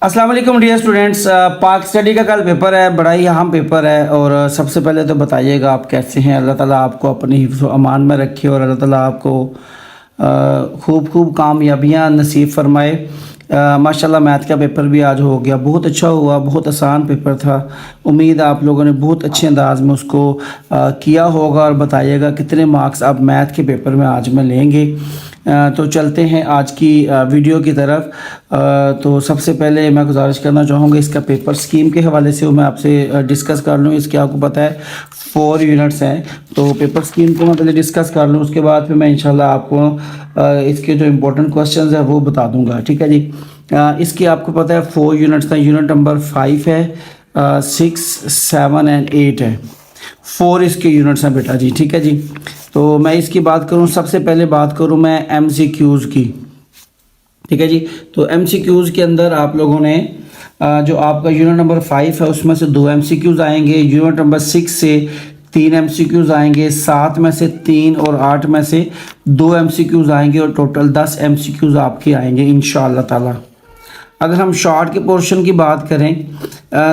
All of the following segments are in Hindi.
अस्सलाम वालेकुम डियर स्टूडेंट्स। पाक स्टडी का कल पेपर है, बड़ा ही अहम पेपर है। और सबसे पहले तो बताइएगा आप कैसे हैं। अल्लाह ताला आपको अपनी हिफ्ज़ व अमान में रखे और अल्लाह ताला आपको खूब खूब कामयाबियाँ नसीब फरमाए। माशाल्लाह मैथ का पेपर भी आज हो गया, बहुत अच्छा हुआ, बहुत आसान पेपर था। उम्मीद है आप लोगों ने बहुत अच्छे अंदाज में उसको किया होगा। और बताइएगा कितने मार्क्स आप मैथ के पेपर में आज में लेंगे। तो चलते हैं आज की वीडियो की तरफ। तो सबसे पहले मैं गुजारिश करना चाहूँगा इसका पेपर स्कीम के हवाले से मैं आपसे डिस्कस कर लूँ। इसके आपको पता है 4 यूनिट्स हैं, तो पेपर स्कीम को मैं पहले डिस्कस कर लूँ, उसके बाद फिर मैं इंशाल्लाह आपको इसके जो इम्पोर्टेंट क्वेश्चंस हैं वो बता दूँगा। ठीक है जी। इसकी आपको पता है 4 यूनिट्स हैं। यूनिट नंबर 5 है, 6, 7 एंड 8 है। 4 इसके यूनिट्स हैं बेटा जी। ठीक है जी। तो मैं इसकी बात करूं, सबसे पहले बात करूं मैं MCQs की। ठीक है जी। तो MCQs के अंदर आप लोगों ने जो आपका यूनिट नंबर 5 है उसमें से 2 MCQs आएंगे। यूनिट नंबर 6 से 3 MCQs आएंगे। 7 में से 3 और 8 में से 2 MCQs आएंगे और टोटल 10 MCQs आपके आएंगे इंशाअल्लाह ताला। अगर हम शॉर्ट के पोर्शन की बात करें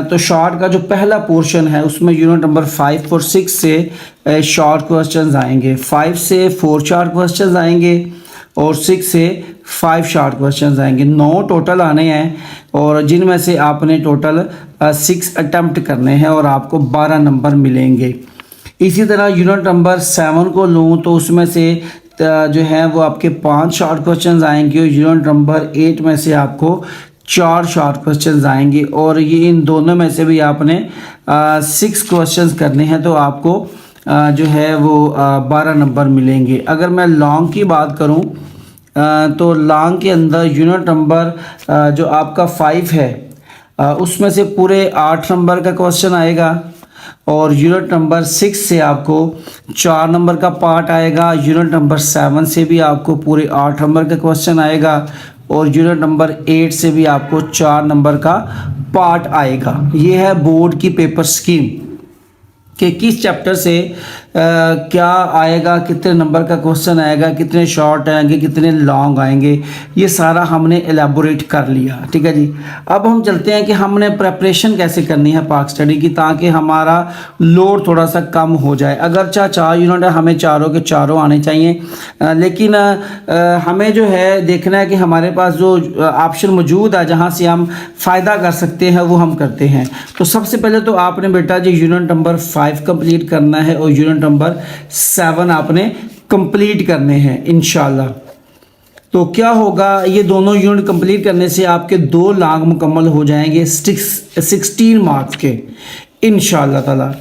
तो शॉर्ट का जो पहला पोर्शन है उसमें यूनिट नंबर 5 और 6 से शॉर्ट क्वेश्चंस आएंगे। 5 से 4 शॉर्ट क्वेश्चंस आएंगे और 6 से 5 शॉर्ट क्वेश्चंस आएंगे। 9 टोटल आने हैं और जिनमें से आपने टोटल 6 अटैम्प्ट करने हैं और आपको 12 नंबर मिलेंगे। इसी तरह यूनिट नंबर 7 को लूँ तो उसमें से जो है वो आपके 5 शॉर्ट क्वेश्चंस आएंगे और यूनिट नंबर 8 में से आपको 4 शॉर्ट क्वेश्चंस आएंगे और ये इन दोनों में से भी आपने 6 क्वेश्चंस करने हैं तो आपको जो है वो 12 नंबर मिलेंगे। अगर मैं लॉन्ग की बात करूं तो लॉन्ग के अंदर यूनिट नंबर जो आपका 5 है उसमें से पूरे 8 नंबर का क्वेश्चन आएगा और यूनिट नंबर 6 से आपको 4 नंबर का पार्ट आएगा। यूनिट नंबर 7 से भी आपको पूरे 8 नंबर का क्वेश्चन आएगा और यूनिट नंबर 8 से भी आपको 4 नंबर का पार्ट आएगा। ये है बोर्ड की पेपर स्कीम कि किस चैप्टर से क्या आएगा, कितने नंबर का क्वेश्चन आएगा, कितने शॉर्ट आएंगे, कितने लॉन्ग आएंगे, ये सारा हमने एलेबोरेट कर लिया। ठीक है जी। अब हम चलते हैं कि हमने प्रेपरेशन कैसे करनी है पाक स्टडी की ताकि हमारा लोड थोड़ा सा कम हो जाए। अगर 4 यूनिट है हमें चारों के चारों आने चाहिए, लेकिन हमें जो है देखना है कि हमारे पास जो ऑप्शन मौजूद है जहाँ से हम फ़ायदा कर सकते हैं वो हम करते हैं। तो सबसे पहले तो आपने बेटा जी यूनिट नंबर 5 कंप्लीट करना है और यूनिट नंबर 7 आपने कंप्लीट करने हैं इंशाल्लाह। तो क्या होगा, ये दोनों यूनिट कंप्लीट करने से आपके 2 लाख मुकम्मल हो जाएंगे 16 मार्क्स के इंशाल्लाह ताला।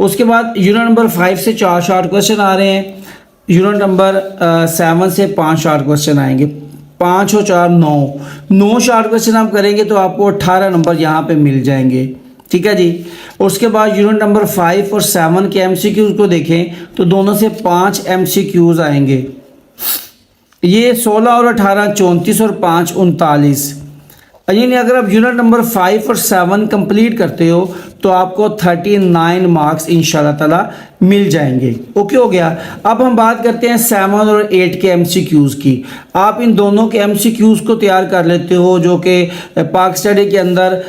उसके बाद यूनिट नंबर 5 से 4 शॉर्ट क्वेश्चन आ रहे हैं। यूनिट नंबर 7 से 5 शॉर्ट क्वेश्चन आएंगे। 5 और 4 9 शॉर्ट क्वेश्चन आप करेंगे तो आपको 18 नंबर यहाँ पे मिल जाएंगे। ठीक है जी। उसके बाद यूनिट नंबर 5 और 7 के MCQs को देखें तो दोनों से 5 MCQs आएंगे। ये 16 और 18 34 और 5 39। यानी अगर आप यूनिट नंबर 5 और 7 कंप्लीट करते हो तो आपको 39 मार्क्स इंशाल्लाह ताला मिल जाएंगे। ओके हो गया। अब हम बात करते हैं 7 और 8 के MCQs की। आप इन दोनों के MCQs को तैयार कर लेते हो जो कि पाक स्टडी के अंदर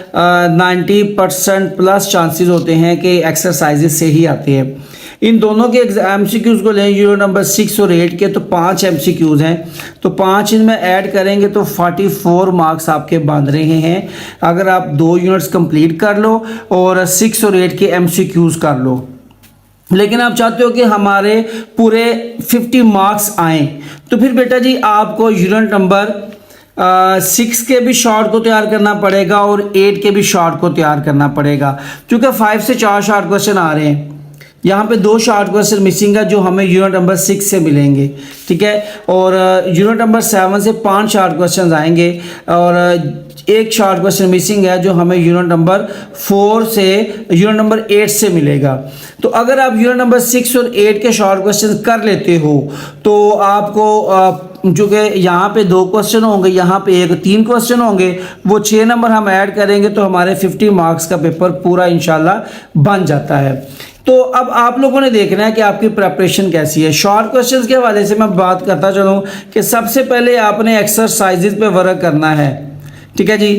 90% प्लस चांसेस होते हैं कि एक्सरसाइजेस से ही आते हैं। इन दोनों के MCQs को लें, यूनिट नंबर 6 और 8 के तो 5 MCQs हैं, तो 5 इनमें ऐड करेंगे तो 44 मार्क्स आपके बन रहे हैं अगर आप 2 यूनिट्स कंप्लीट कर लो और 6 और 8 के MCQs कर लो। लेकिन आप चाहते हो कि हमारे पूरे 50 मार्क्स आएँ तो फिर बेटा जी आपको यूनिट नंबर 6 के भी शॉर्ट को तैयार करना पड़ेगा और 8 के भी शॉर्ट को तैयार करना पड़ेगा। क्योंकि 5 से 4 शॉर्ट क्वेश्चन आ रहे हैं, यहाँ पे 2 शॉर्ट क्वेश्चन मिसिंग है जो हमें यूनिट नंबर 6 से मिलेंगे। ठीक है। और यूनिट नंबर 7 से 5 शॉर्ट क्वेश्चन आएंगे और 1 शॉर्ट क्वेश्चन मिसिंग है जो हमें यूनिट नंबर 4 से यूनिट नंबर 8 से मिलेगा। तो अगर आप यूनिट नंबर 6 और 8 के शॉर्ट क्वेश्चन कर लेते हो तो आपको जो कि यहाँ पे 2 क्वेश्चन होंगे, यहाँ पे 3 क्वेश्चन होंगे, वो 6 नंबर हम ऐड करेंगे तो हमारे 50 मार्क्स का पेपर पूरा इंशाल्लाह बन जाता है। तो अब आप लोगों ने देखना है कि आपकी प्रिपरेशन कैसी है। शॉर्ट क्वेश्चंस के हवाले से मैं बात करता चलूँ कि सबसे पहले आपने एक्सरसाइजेज पे वर्क करना है। ठीक है जी।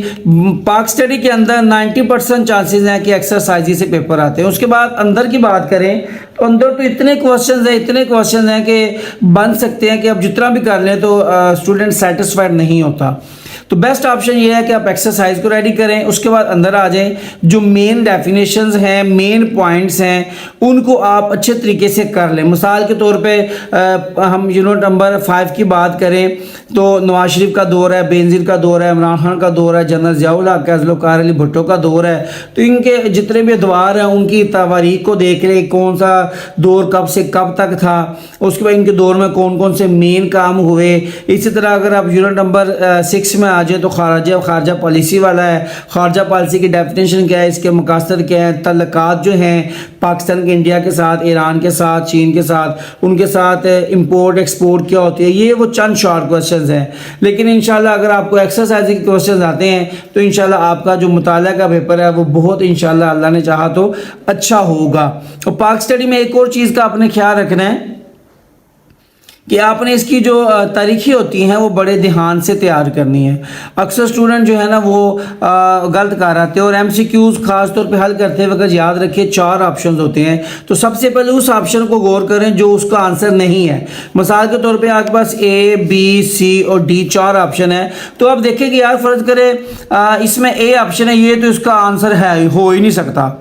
पाक स्टडी के अंदर 90% चांसेस हैं कि एक्सरसाइज से पेपर आते हैं। उसके बाद अंदर की बात करें तो अंदर तो इतने क्वेश्चन हैं कि बन सकते हैं कि आप जितना भी कर लें तो स्टूडेंट सेटिस्फाइड नहीं होता। तो बेस्ट ऑप्शन ये है कि आप एक्सरसाइज को रेडी करें, उसके बाद अंदर आ जाएं, जो मेन डेफिनेशंस हैं, मेन पॉइंट्स हैं, उनको आप अच्छे तरीके से कर लें। मिसाल के तौर पे हम यूनिट नंबर 5 की बात करें तो नवाज शरीफ का दौर है, बेनज़ीर का दौर है, इमरान खान का दौर है, जनरल ज़ियाउल हक है, ज़ुल्फ़िकार अली भुट्टो का दौर है। तो इनके जितने भी अदवार हैं उनकी तवारीख को देख लें, कौन सा दौर कब से कब तक था, उसके बाद इनके दौर में कौन कौन से मेन काम हुए। इसी तरह अगर आप यूनिट नंबर 6 में आ जाए तो खारजा पॉलिसी वाला है, खारजा पॉलिसी की डेफिनेशन क्या है, इसके मकासद क्या है, तल्लुकात जो हैं पाकिस्तान के इंडिया के साथ, ईरान के साथ, चीन के साथ, उनके साथ इंपोर्ट एक्सपोर्ट क्या होती है, ये वो चंद शॉर्ट क्वेश्चंस हैं। लेकिन इंशाल्लाह अगर आपको एक्सरसाइज के क्वेश्चंस आते हैं तो इंशाल्लाह आपका जो मुताला का पेपर है वो बहुत इंशाल्लाह अल्लाह ने चाहा तो अच्छा होगा। और पाक स्टडी में एक और चीज़ का आपने ख्याल रखना है कि आपने इसकी जो तारीखें होती हैं वो बड़े ध्यान से तैयार करनी है। अक्सर स्टूडेंट जो है ना वो गलत कर आते हैं। और एमसीक्यूज़ खास तौर पे हल करते वक्त याद रखिए 4 ऑप्शंस होते हैं, तो सबसे पहले उस ऑप्शन को गौर करें जो उसका आंसर नहीं है। मिसाल के तौर पे आपके पास ए, बी, सी और डी 4 ऑप्शन है, तो आप देखें कि यार फ़र्ज़ करें इसमें ए ऑप्शन है, ये तो इसका आंसर है, हो ही नहीं सकता।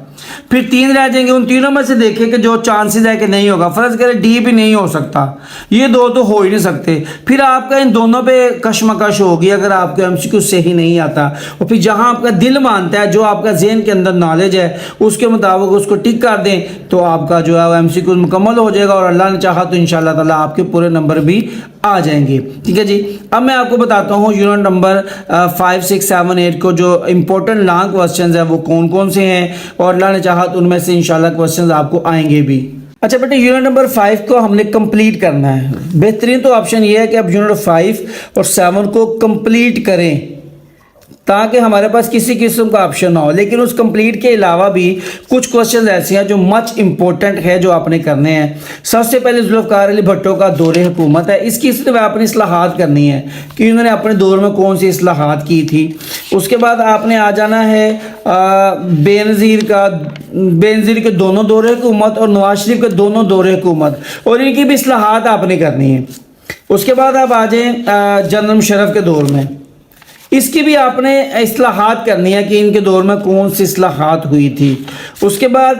फिर 3 रह जाएंगे, उन तीनों में से देखें कि जो चांसेस है कि नहीं होगा। फर्ज करें डी भी नहीं हो सकता, ये 2 तो हो ही नहीं सकते। फिर आपका इन दोनों पे कशमकश होगी अगर आपको एमसीक्यू सही नहीं आता। और फिर जहां आपका दिल मानता है, जो आपका जहन के अंदर नॉलेज है उसके मुताबिक उसको टिक कर दें तो आपका जो है वो एमसीक्यू मुकम्मल हो जाएगा और अल्लाह ने चाहा तो इंशाल्लाह ताला आपके पूरे नंबर भी आ जाएंगे। ठीक है जी। अब मैं आपको बताता हूँ यूनिट नंबर 5, 6, 7, 8 को जो इंपॉर्टेंट लॉन्ग क्वेश्चन है वो कौन कौन से हैं और अल्लाह ने चाहा तो उनमें से इंशाल्लाह क्वेश्चन आपको आएंगे भी। अच्छा बेटे, यूनिट नंबर 5 को हमने कंप्लीट करना है। बेहतरीन तो ऑप्शन ये है कि आप यूनिट 5 और 7 को कंप्लीट करें ताकि हमारे पास किसी किस्म का ऑप्शन ना हो। लेकिन उस कंप्लीट के अलावा भी कुछ क्वेश्चन ऐसे हैं जो मच इंपॉर्टेंट है जो आपने करने हैं। सबसे पहले ज़ुल्फ़िकार अली भुट्टो का दौरे हुकूमत है, इसकी सिर्फ आपने इस्लाहात करनी है कि उन्होंने अपने दौर में कौन सी इस्लाहात की थी। उसके बाद आपने आ जाना है बेनज़ीर के दोनों दौरे हुकूमत और नवाज शरीफ के दोनों दौरे हुकूमत, और इनकी भी इस्लाहात आपने करनी है। उसके बाद आप आ जाएँ जनरल मुशर्रफ के दौर में, इसकी भी आपने इस्लाहात करनी है कि इनके दौर में कौन सी इस्लाहात हुई थी। उसके बाद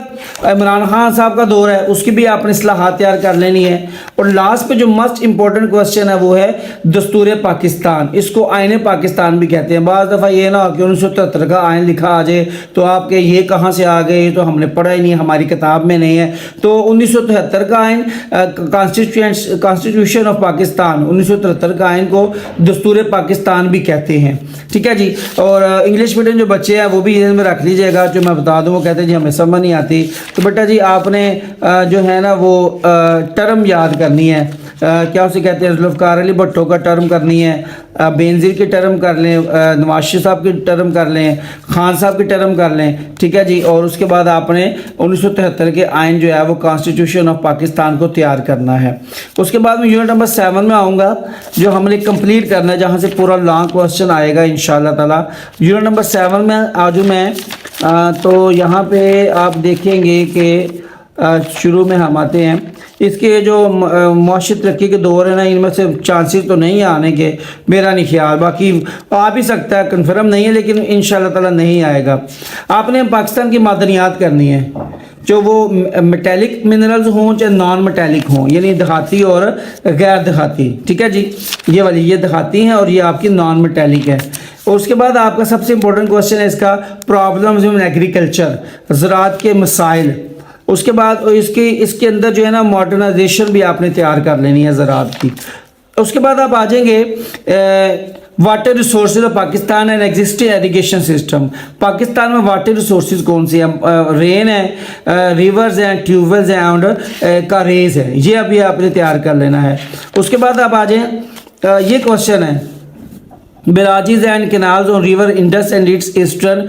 इमरान खान साहब का दौर है, उसकी भी आपने इस्लाहात तैयार कर लेनी है। और लास्ट पे जो मस्ट इंपॉर्टेंट क्वेश्चन है वो है दस्तूर पाकिस्तान, इसको आईन पाकिस्तान भी कहते हैं। बाज़ दफ़ा ये ना हो कि 1973 का आइन लिखा आ जाए तो आपके ये कहाँ से आ गए, ये तो हमने पढ़ा ही नहीं, हमारी किताब में नहीं है। तो 1973 का आइन कॉन्स्टिट्यूशन ऑफ पाकिस्तान, 1973 का आइन को दस्तूर पाकिस्तान भी कहते हैं। ठीक है जी। और इंग्लिश मीडियम जो बच्चे हैं वो भी इधर में रख लीजिएगा, जो मैं बता दूं वो कहते हैं जी हमें समझ नहीं आती। तो बेटा जी आपने जो है ना वो टर्म याद करनी है, क्या उसे कहते हैं, ज़ुल्फ़िकार अली भुट्टो का टर्म करनी है, बेनज़ीर की टर्म कर लें, नवाज शरीफ साहब की टर्म कर लें, खान साहब की टर्म कर लें। ठीक है जी। और उसके बाद आपने 1973 के आइन जो है वो कॉन्स्टिट्यूशन ऑफ पाकिस्तान को तैयार करना है। उसके बाद मैं यूनिट नंबर 7 में आऊँगा जो हमने कंप्लीट करना है, जहाँ से पूरा लॉन्ग क्वेश्चन आएगा इंशाल्लाह ताला। यूनिट नंबर 7 में आजू मैं तो यहाँ पे आप देखेंगे कि शुरू में हम आते हैं, इसके जो मुआशी तरक्की के दौर है ना, इनमें से चांसेस तो नहीं आने के, मेरा नहीं ख्याल, बाकी आ भी सकता है, कन्फर्म नहीं है, लेकिन इंशाल्लाह ताला नहीं आएगा। आपने पाकिस्तान की मादनियात करनी है, जो वो मेटेलिक मिनरल्स हों चाहे नॉन मेटेलिक हों, यानी देहाती और गैर देहाती। ठीक है जी। ये वाली ये देहाती हैं और ये आपकी नॉन मेटेलिक है। और उसके बाद आपका सबसे इंपॉर्टेंट क्वेश्चन है इसका प्रॉब्लम्स इन एग्रीकल्चर, ज़राअत के मसाइल। उसके बाद इसके अंदर जो है ना मॉडर्नाइजेशन भी आपने तैयार कर लेनी है ज़राअत की। उसके बाद आप आ जाएंगे water resources of Pakistan and existing irrigation system. Pakistan में वाटर रिसोर्सेज कौन सी हैं, रेन है, रिवर्स हैं, ट्यूबवेल्स हैं और का रेज है, ये अभी आपने तैयार कर लेना है। उसके बाद आप आ जाएँ, ये क्वेश्चन है barrages and canals on river Indus and its eastern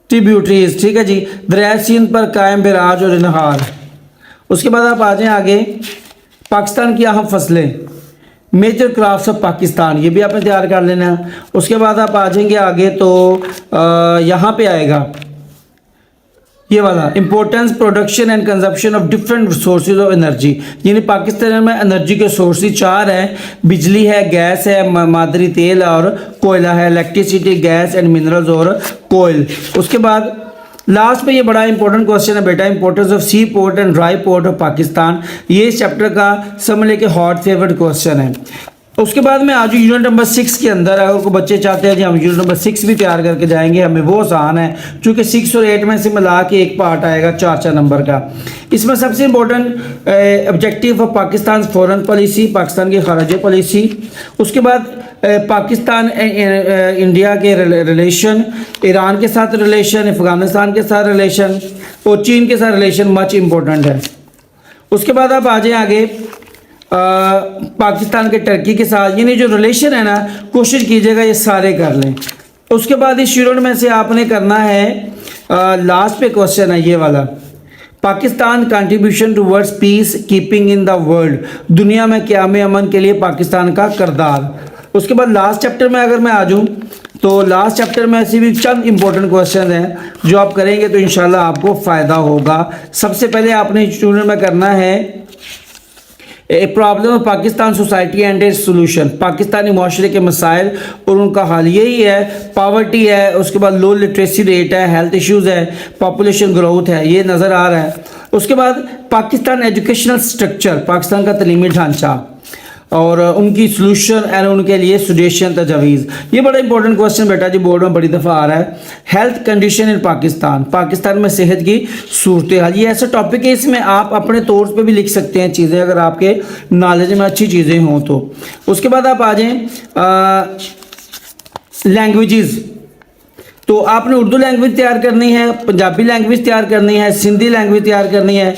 tributaries. ठीक है जी। दरिया सिंध पर कायम बराज और नहार। उसके बाद आप आ जाएँ आगे, पाकिस्तान की अहम फसलें, मेजर क्राफ्ट्स ऑफ पाकिस्तान, ये भी आपने तैयार कर लेना है। उसके बाद आप आ जाएंगे आगे तो यहाँ पे आएगा ये वाला importance production and consumption of different sources of energy, यानी पाकिस्तान में एनर्जी के सोर्सेज 4 हैं, बिजली है, गैस है, मादरी तेल और कोयला है, इलेक्ट्रिसिटी, गैस एंड मिनरल्स और कोयल। उसके बाद लास्ट पे ये बड़ा इंपॉर्टेंट क्वेश्चन है बेटा, importance of sea port and dry port of Pakistan, ये इस चैप्टर का समझ लेके हॉट फेवरेट क्वेश्चन है। उसके बाद में आज यूनिट नंबर 6 के अंदर अगर कोई बच्चे चाहते हैं जी हम यूनिट नंबर 6 भी तैयार करके जाएंगे, हमें वो आसान है क्योंकि 6 और 8 में से मिला के एक पार्ट आएगा 4 नंबर का। इसमें सबसे important objective of Pakistan foreign policy, Pakistan की खारजा पॉलिसी। उसके बाद पाकिस्तान इंडिया के रिलेशन, ईरान के साथ रिलेशन, अफगानिस्तान के साथ रिलेशन और चीन के साथ रिलेशन मच इम्पोर्टेंट है। उसके बाद आप आ जाएँ आगे पाकिस्तान के टर्की के साथ, यानी जो रिलेशन है ना कोशिश कीजिएगा ये सारे कर लें। उसके बाद इस यूनिट में से आपने करना है लास्ट पे क्वेश्चन है ये वाला, Pakistan contribution towards peace keeping in the world, दुनिया में क़याम अमन के लिए पाकिस्तान का किरदार। उसके बाद लास्ट चैप्टर में अगर मैं आ जाऊँ तो लास्ट चैप्टर में ऐसे भी चंद इंपॉर्टेंट क्वेश्चन हैं जो आप करेंगे तो इंशाल्लाह आपको फ़ायदा होगा। सबसे पहले आपने इस यूनिट में करना है a problem of Pakistan society and a solution, Pakistani माशरे के मसाइल और उनका हल, यही है। पावर्टी है, उसके बाद लो लिटरेसी रेट है, हेल्थ इश्यूज़ है, पॉपुलेशन ग्रोथ है, ये नज़र आ रहा है। उसके बाद पाकिस्तान एजुकेशनल स्ट्रक्चर, पाकिस्तान का तलीमी ढांचा और उनकी सोल्यूशन एंड उनके लिए सुजेशन तजावीज़, ये बड़ा इंपॉर्टेंट क्वेश्चन बेटा जी बोर्ड में बड़ी दफ़ा आ रहा है। Health condition in Pakistan, Pakistan में सेहत की सूरत हाल, ये ऐसा टॉपिक है इसमें आप अपने तौर पे भी लिख सकते हैं चीज़ें अगर आपके नॉलेज में अच्छी चीज़ें हों तो। उसके बाद आप आ जाएँ लैंग्वेजेस, तो आपने उर्दू लैंग्वेज तैयार करनी है, पंजाबी लैंग्वेज तैयार करनी है, सिंधी लैंग्वेज तैयार करनी है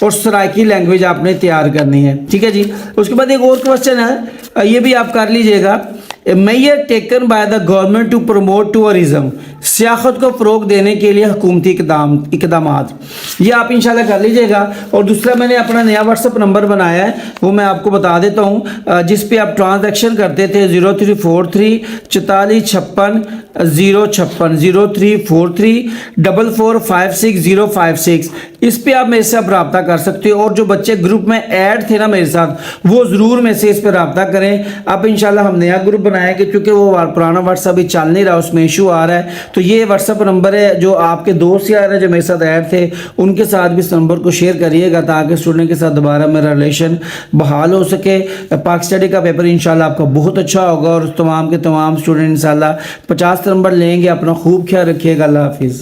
और सराइकी लैंग्वेज आपने तैयार करनी है, ठीक है जी। उसके बाद एक और क्वेश्चन है, ये भी आप कर लीजिएगा, measures taken by the government to promote tourism, सियाहत को फ़रोग देने के लिए हुकूमती इकदामात, ये आप इंशाल्लाह कर लीजिएगा। और दूसरा मैंने अपना नया व्हाट्सअप नंबर बनाया है वो मैं आपको बता देता हूँ, जिस पे आप ट्रांजैक्शन करते थे 0343 44 56 056 0343 4456 056, इस पे आप मेरे साथ रब्ता कर सकते हो। और जो बच्चे ग्रुप में ऐड थे ना मेरे साथ वो ज़रूर मेरे से इस पर रब्ता करें। अब इंशाल्लाह हम नया ग्रुप बनाएंगे क्योंकि वो पुराना व्हाट्सअप भी चल नहीं रहा, उसमें इशू आ रहा है। तो ये व्हाट्सअप नंबर है, जो आपके दोस्त यार हैं जो मेरे साथ ऐड थे उनके साथ भी इस नंबर को शेयर करिएगा ताकि स्टूडेंट के साथ दोबारा मेरा रिलेशन बहाल हो सके। पाक स्टडी का पेपर इंशाल्लाह आपका बहुत अच्छा होगा और तमाम के तमाम स्टूडेंट इंशाल्लाह 50 नंबर लेंगे। अपना खूब ख्याल रखिएगा। अल्लाह हाफिज़।